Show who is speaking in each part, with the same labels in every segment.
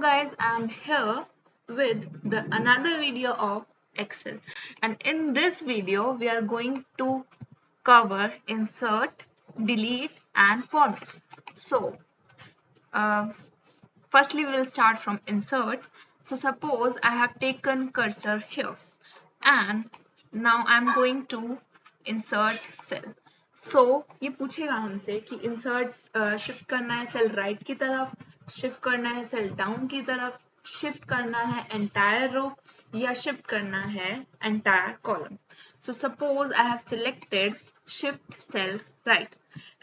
Speaker 1: guys, I'm here with the another video of Excel, and in this video we are going to cover insert, delete and format. So uh, firstly we will start from insert. So suppose I have taken cursor here and now I'm going to insert cell. So ये पूछेगा हमसे कि insert shift करना है cell right की तरफ, shift करना है सेल डाउन की तरफ, शिफ्ट करना है एंटायर रो या शिफ्ट करना है entire column. So suppose I have selected shift cell right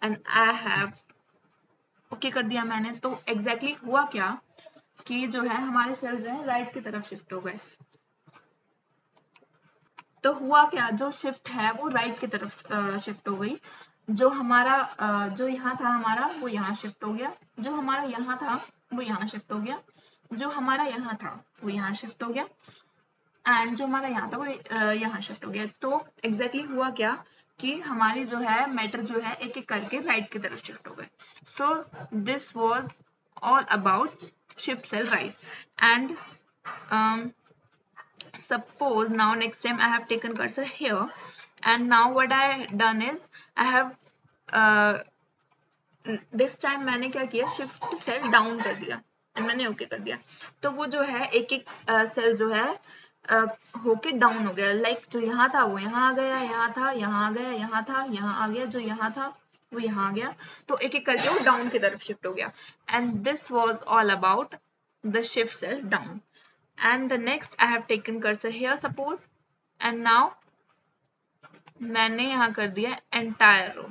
Speaker 1: and I have okay कर दिया मैंने. तो एग्जैक्टली हुआ क्या कि जो है हमारे सेल जो है राइट की तरफ शिफ्ट हो गए. तो हुआ क्या, जो शिफ्ट है वो राइट की तरफ शिफ्ट हो गई. जो हमारा जो यहाँ था हमारा वो यहाँ शिफ्ट हो गया, जो हमारा यहाँ था वो यहाँ शिफ्ट हो गया, जो हमारा यहाँ था वो यहाँ शिफ्ट हो गया एंड जो हमारा यहाँ था वो यहाँ शिफ्ट हो गया. तो एग्जैक्टली हुआ क्या कि हमारी जो है मैटर जो है एक एक करके राइट की तरफ शिफ्ट हो गए. So this was all about shift cell right. And suppose now next time I have taken cursor here and now what I done is I have this time मैंने क्या किया, शिफ्ट सेल डाउन कर दिया and मैंने okay कर दिया. तो वो जो है एक एक सेल जो है होके डाउन हो गया. लाइक जो यहाँ था वो यहाँ आ गया, यहाँ था यहाँ आ गया, यहाँ था यहाँ आ गया, जो यहाँ था वो यहाँ आ गया. तो एक एक करके वो डाउन की तरफ शिफ्ट हो गया. And this was all about the shift cell down. And the next I have taken cursor here suppose and now मैंने यहाँ कर दिया entire row.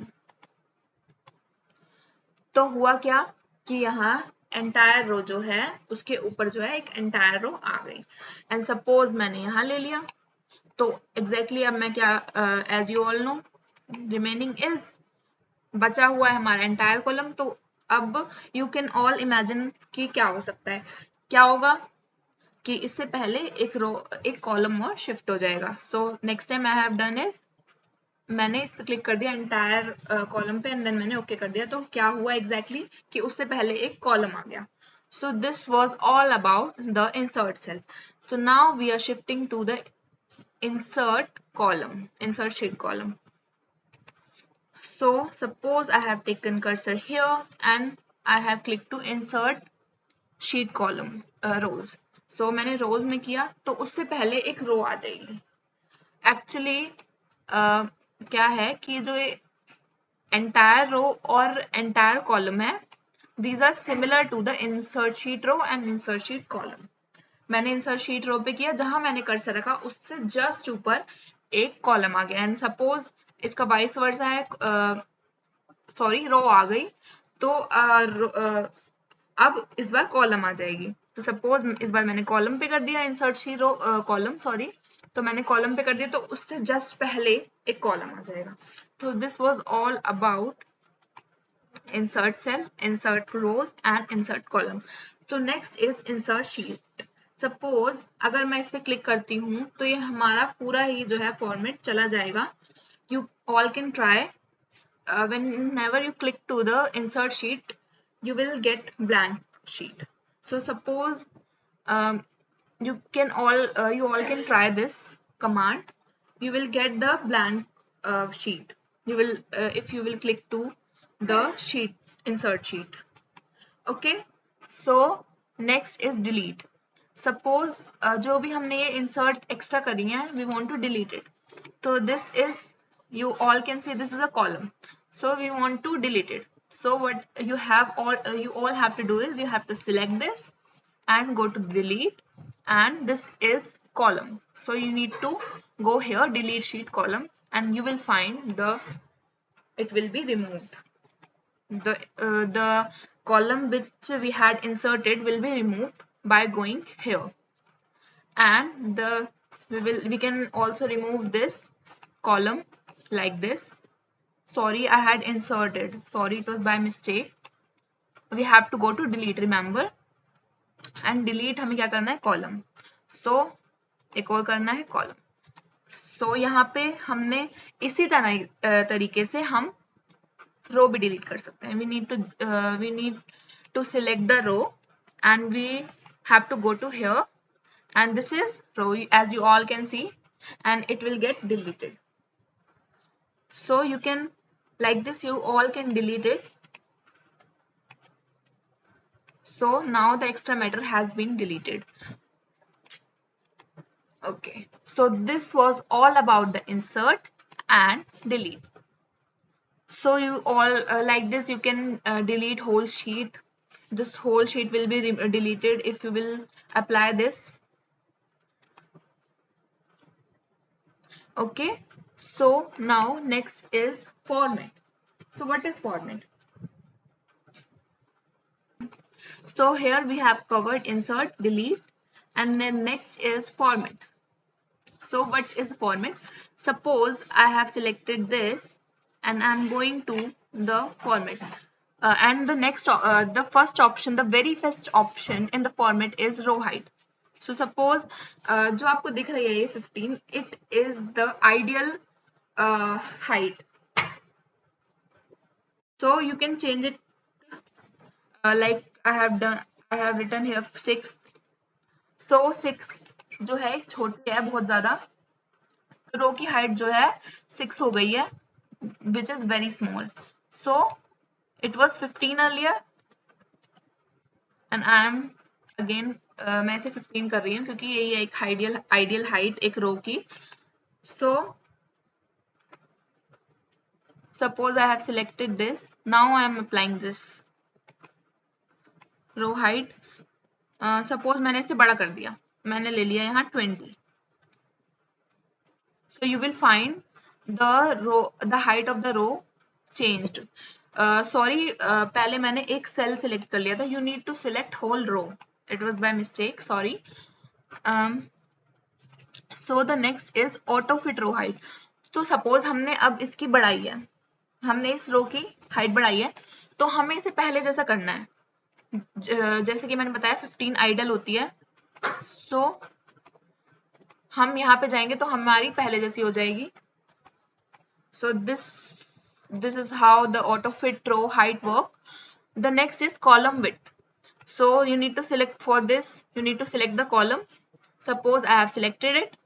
Speaker 1: तो हुआ क्या कि यहाँ entire row जो है उसके ऊपर जो है एक entire row आ गई. And suppose मैंने यहाँ ले लिया तो exactly अब मैं क्या as you all know remaining is बचा हुआ है हमारा entire column. तो अब you can all imagine कि क्या हो सकता है, क्या होगा कि इससे पहले एक कॉलम और शिफ्ट हो जाएगा. So next time I have done is मैंने इस पर क्लिक कर दिया एंटायर कॉलम पे एंड देन मैंने ओके कर दिया. तो क्या हुआ एग्जैक्टली कि उससे पहले एक कॉलम आ गया. So this was all about the insert cell. So now we are shifting to the insert column, insert sheet column. So suppose I have taken cursor here and I have clicked to insert sheet column rows. So मैंने रोज में किया तो उससे पहले एक रो आ जाएगी. Actually क्या है कि जो एंटायर रो और एंटायर कॉलम है these are similar to the insert sheet row and insert sheet column. मैंने इंसर्ट शीट रो पे किया, जहां मैंने कर्सर रखा उससे जस्ट ऊपर एक कॉलम आ गया. एंड सपोज इसका वाइस वर्सा है, सॉरी रो आ गई तो अब इस बार कॉलम आ जाएगी. तो सपोज इस बार मैंने कॉलम पे कर दिया insert sheet row column, sorry तो मैंने कॉलम पे कर दिया तो उससे जस्ट पहले एक कॉलम आ जाएगा. तो this was all about insert cell, insert rows and insert column. So next is insert sheet. Suppose अगर मैं इस पे क्लिक करती हूँ तो ये हमारा पूरा ही जो है फॉर्मेट चला जाएगा. You all can try. Whenever you click to the insert sheet, you will get blank sheet. So suppose you all can try this command. You will get the blank sheet. You will if you will click to the sheet, insert sheet. Okay, so next is delete. Suppose जो भी हमने ये insert extra करी है we want to delete it. So this is, you all can see this is a column, so we want to delete it. So what you all have to do is you have to select this and go to delete, and this is column, so you need to go here delete sheet column and you will find it will be removed. The column which we had inserted will be removed by going here, and we can also remove this column like this. Sorry, I had inserted, sorry it was by mistake. We have to go to delete, remember, and delete हमें क्या करना है column. सो एक और करना है column. सो यहाँ पे हमने इसी तरीके से हम रो भी डिलीट कर सकते हैं. we need to select the row and we have to go to here, and this is row, as you all can see, and it will get deleted. So you can, like this, you all can delete it. So now the extra matter has been deleted. Okay, so this was all about the insert and delete. So you all like this, you can delete whole sheet. This whole sheet will be deleted if you will apply this. Okay, so now next is format. So what is format? So here we have covered insert, delete, and then next is format. So what is the format? Suppose I have selected this and I'm going to the format. And the first option, the very first option in the format is row height. So suppose जो आपको दिख रही है ये 15, it is the ideal height. So you can change it like I have written here 6. So 6 जो है छोटी है बहुत ज्यादा, रो की हाइट जो है 6 हो गई है, which is very small. So it was 15 earlier and I am again मैं इसे 15 कर रही हूँ क्योंकि यही है एक आइडियल हाइट एक रो की. So suppose I have selected this. Now I am applying this row height. Suppose मैंने इसे बड़ा कर दिया, मैंने ले लिया यहाँ 20. So you will find the height of the row changed. Sorry, पहले मैंने एक cell select कर लिया था. You need to select whole row. It was by mistake. Sorry. So the next is auto fit row height. तो suppose हमने अब इसकी बढ़ाई है, हमने इस रो की हाइट बढ़ाई है, तो हमें इसे पहले जैसा करना है. जैसे कि मैंने बताया 15 आइडल होती है. So हम यहाँ पे जाएंगे तो हमारी पहले जैसी हो जाएगी. So this is how the auto fit row height work. The next is column width. So you need to select for this, you need to select the column. Suppose I have selected it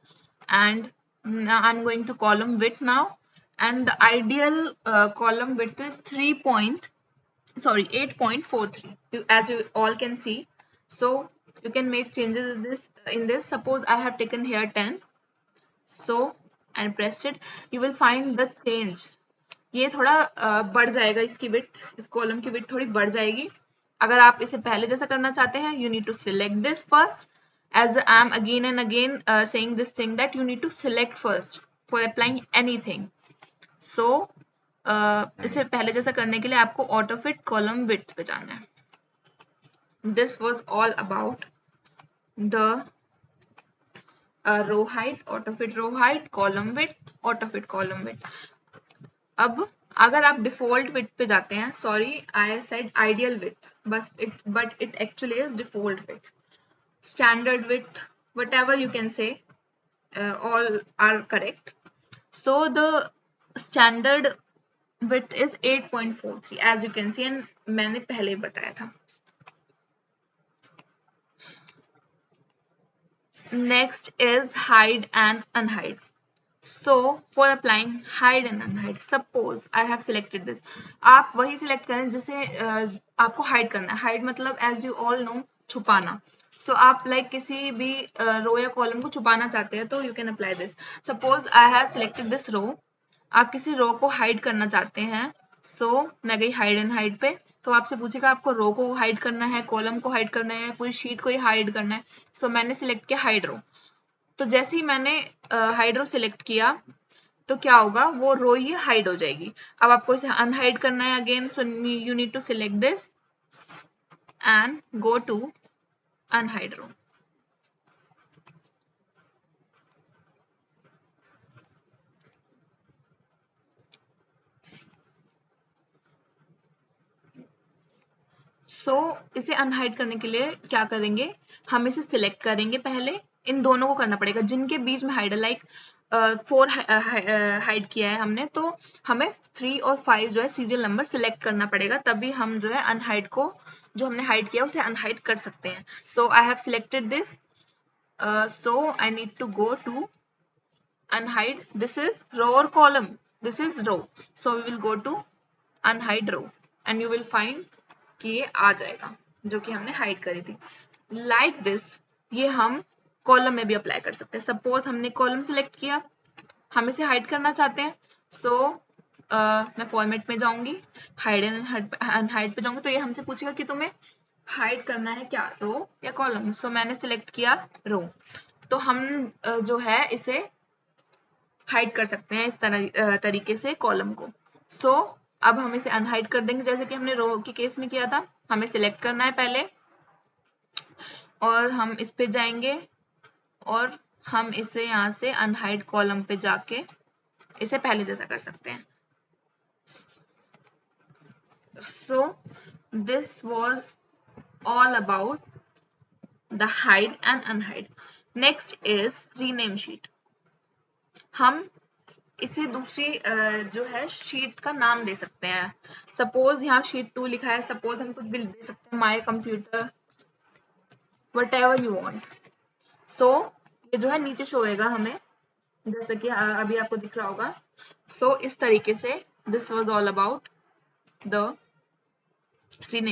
Speaker 1: and now I'm going to column width now, and the ideal column width is 8.43 as you all can see. So you can make changes in this. Suppose I have taken here 10, so and pressed it, you will find the change. ये थोड़ा बढ़ जाएगा, इसकी width, इस column की width थोड़ी बढ़ जाएगी. अगर आप इसे पहले जैसा करना चाहते हैं, you need to select this first, as I am again and again saying this thing that you need to select first for applying anything. So इसे पहले जैसा करने के लिए आपको auto fit column width पे जाना है. This was all about the row height, auto fit row height, column width, auto fit column width. अब अगर आप डिफॉल्ट विड्थ पे जाते हैं, sorry I said ideal width, but it actually is default width, standard width, whatever you can say, all are correct. So the standard width is 8.43 as you can see, and मैंने पहले ही बताया था. Next is hide and unhide. So for applying hide and unhide, suppose I have selected this. आप वही select करें जिसे आपको hide करना है. Hide मतलब as you all know छुपाना. So आप like किसी भी row या column को छुपाना चाहते हैं तो you can apply this. Suppose I have selected this row. आप किसी row को hide करना चाहते हैं. So मैं गई hide and hide पे, तो आपसे पूछेगा आपको row को hide करना है, column को hide करना है, पूरी sheet को ही hide करना है. So मैंने select किया hide row. तो जैसे ही मैंने हाइड रो सिलेक्ट किया तो क्या होगा, वो रो ही हाइड हो जाएगी. अब आपको इसे अनहाइड करना है again, so you need to select this and go to unhide row. So इसे अनहाइड करने के लिए क्या करेंगे, हम इसे सिलेक्ट करेंगे. पहले इन दोनों को करना पड़ेगा जिनके बीच में हाइड है, लाइक 4 हाइड किया है हमने, तो हमें 3 और 5 जो है सीरियल नंबर सिलेक्ट करना पड़ेगा, तभी हम जो है अनहाइड को जो हमने हाइड किया उसे अनहाइड कर सकते हैं. So I have selected this. So I need to go to unhide. This is row or column? This is row. So we will go to unhide row and you will find कि ये आ जाएगा जो कि हमने hide करी थी. Like this ये हम कॉलम में भी अप्लाई कर सकते हैं. सपोज हमने कॉलम सिलेक्ट किया, हम इसे हाइड करना चाहते हैं. सो मैं फॉर्मेट में जाऊंगी, हाइड एंड अनहाइड पे जाऊंगी, तो ये हमसे पूछेगा कि तुम्हें हाइड करना है क्या, रो या कॉलम. सो मैंने सिलेक्ट किया रो. तो हम जो है इसे हाइड कर सकते हैं इस तरीके से कॉलम को. सो अब हम इसे अनहाइड कर देंगे जैसे कि हमने रो के केस में किया था. हमें सिलेक्ट करना है पहले और हम इस पे जाएंगे और हम इसे यहाँ से अनहाइड कॉलम पे जाके इसे पहले जैसा कर सकते हैं. So this was all about the hide and unhide. Next is rename sheet. हम इसे दूसरी जो है शीट का नाम दे सकते हैं. सपोज यहाँ शीट 2 लिखा है, सपोज हम कुछ भी दे सकते हैं, my computer, whatever you want. So ये जो है नीचे शो होएगा हमें जैसे कि अभी आपको दिख रहा होगा. So इस तरीके से this was all about the rename.